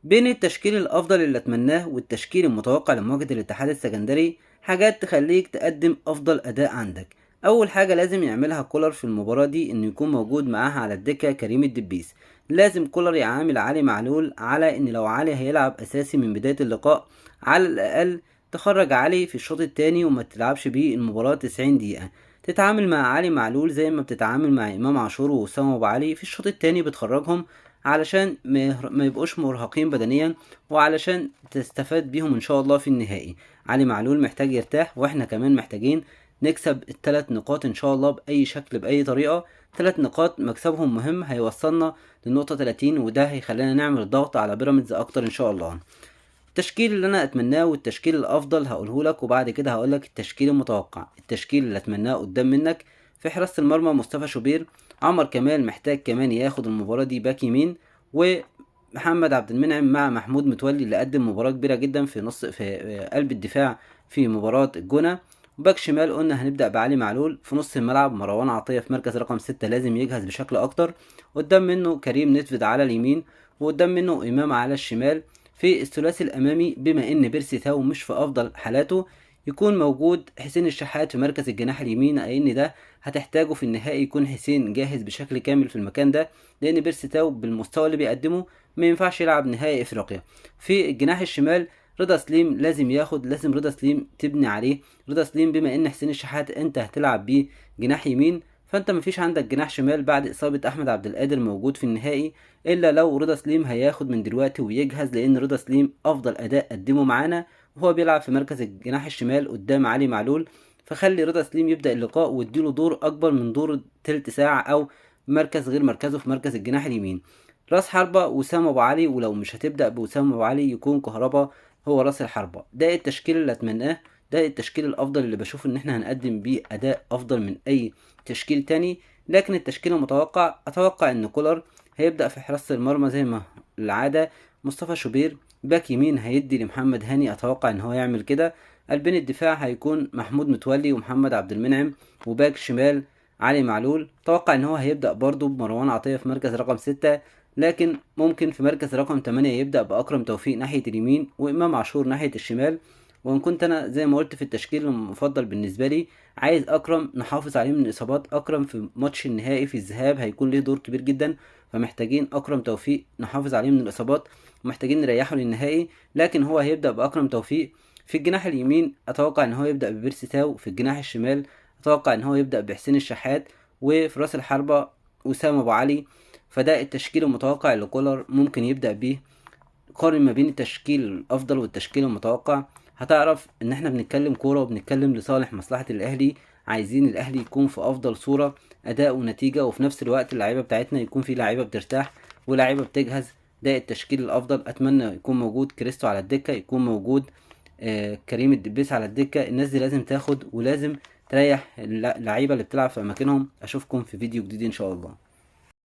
بين التشكيل الأفضل اللي أتمناه والتشكيل المتوقع لمواجهة الاتحاد السكندري حاجات تخليك تقدم أفضل أداء عندك. أول حاجة لازم يعملها كولر في المباراة دي إنه يكون موجود معاها على الدكة كريم الدبيس. لازم كولر يعامل علي معلول على إن لو علي هيلعب أساسي من بداية اللقاء، على الأقل تخرج علي في الشوط التاني وما تلعبش بيه المباراة 90 دقيقة. تتعامل مع علي معلول زي ما بتتعامل مع إمام عاشور وأسامة أبو علي في الشوط التاني، بتخرجهم علشان ما يبقوش مرهقين بدنيا، وعلشان تستفاد بيهم ان شاء الله في النهائي. علي معلول محتاج يرتاح، واحنا كمان محتاجين نكسب الثلاث نقاط ان شاء الله باي شكل باي طريقه. 3 نقاط مكسبهم مهم، هيوصلنا للنقطه 30، وده هيخلينا نعمل ضغط على بيراميدز اكتر ان شاء الله. التشكيل اللي انا اتمناه والتشكيل الافضل هقوله لك، وبعد كده هقول لك التشكيل المتوقع. التشكيل اللي اتمناه قدام منك: في حراسة المرمى مصطفى شوبير. عمر كمال محتاج كمان ياخد المباراة دي باك يمين، ومحمد عبد المنعم مع محمود متولي اللي قدم مباراة كبيرة جدا في قلب الدفاع في مباراة الجونة. باك شمال قلنا هنبدأ بعلي معلول. في نص الملعب مروان عطية في مركز رقم 6 لازم يجهز بشكل أكتر. قدام منه كريم نتفد على اليمين، وقدام منه إمام على الشمال. في الثلاثي الامامي بما ان بيرسي تاو مش في افضل حالاته، يكون موجود حسين الشحات في مركز الجناح اليمين، لان ده هتحتاجه في النهائي يكون حسين جاهز بشكل كامل في المكان ده، لان بيرسي تاو بالمستوى اللي بيقدمه ما ينفعش يلعب نهائي افريقيا. في الجناح الشمال رضا سليم لازم رضا سليم تبني عليه. رضا سليم بما ان حسين الشحات انت هتلعب بيه جناح يمين، فانت مفيش عندك جناح شمال بعد اصابة احمد عبد القادر موجود في النهائي، الا لو رضا سليم هياخد من دلوقتي ويجهز، لان رضا سليم افضل اداء قدمه معانا وهو بيلعب في مركز الجناح الشمال قدام علي معلول. فخلي رضا سليم يبدا اللقاء واديله دور اكبر من دور تلت ساعه او مركز غير مركزه في مركز الجناح اليمين. راس حربة وسام ابو علي، ولو مش هتبدا بوسام ابو علي يكون كهربا هو راس الحربة. ده التشكيل اللي اتمناه، ده التشكيل الافضل اللي بشوف ان احنا هنقدم بيه اداء افضل من اي تشكيل تاني. لكن التشكيل المتوقع اتوقع ان كولر هيبدأ في حراسة المرمى زي ما العادة مصطفى شوبير. باك يمين هيدي لمحمد هاني، اتوقع ان هو يعمل كده. قلبين الدفاع هيكون محمود متولي ومحمد عبد المنعم، وباك شمال علي معلول. اتوقع ان هو هيبدأ برضو بمروان عطية في مركز رقم 6، لكن ممكن في مركز رقم 8 يبدأ بأكرم توفيق ناحية اليمين وإمام عاشور ناحية الشمال. وإن كنت أنا زي ما قلت في التشكيل المفضل بالنسبة لي، عايز أكرم نحافظ عليه من الإصابات. أكرم في ماتش النهائي في الذهاب هيكون ليه دور كبير جدا، فمحتاجين اكرم توفيق نحافظ عليه من الاصابات، ومحتاجين نريحه للنهائي. لكن هو هيبدا باكرم توفيق. في الجناح اليمين اتوقع ان هو يبدا ببيرسي تاو. في الجناح الشمال اتوقع ان هو يبدا بحسين الشحات. وفي راس الحربة وسام ابو علي. فده التشكيل المتوقع اللي كولر ممكن يبدا بيه. قارن ما بين التشكيل الافضل والتشكيل المتوقع، هتعرف ان احنا بنتكلم كوره وبنتكلم لصالح مصلحه الاهلي. عايزين الاهلي يكون في افضل صوره اداء ونتيجه، وفي نفس الوقت اللعيبه بتاعتنا يكون في لعيبه بترتاح ولاعيبه بتجهز. ده التشكيل الافضل. اتمنى يكون موجود كريستو على الدكه، يكون موجود كريم الدبيس على الدكه. الناس دي لازم تاخد ولازم تريح اللعيبه اللي بتلعب في اماكنهم. اشوفكم في فيديو جديد ان شاء الله.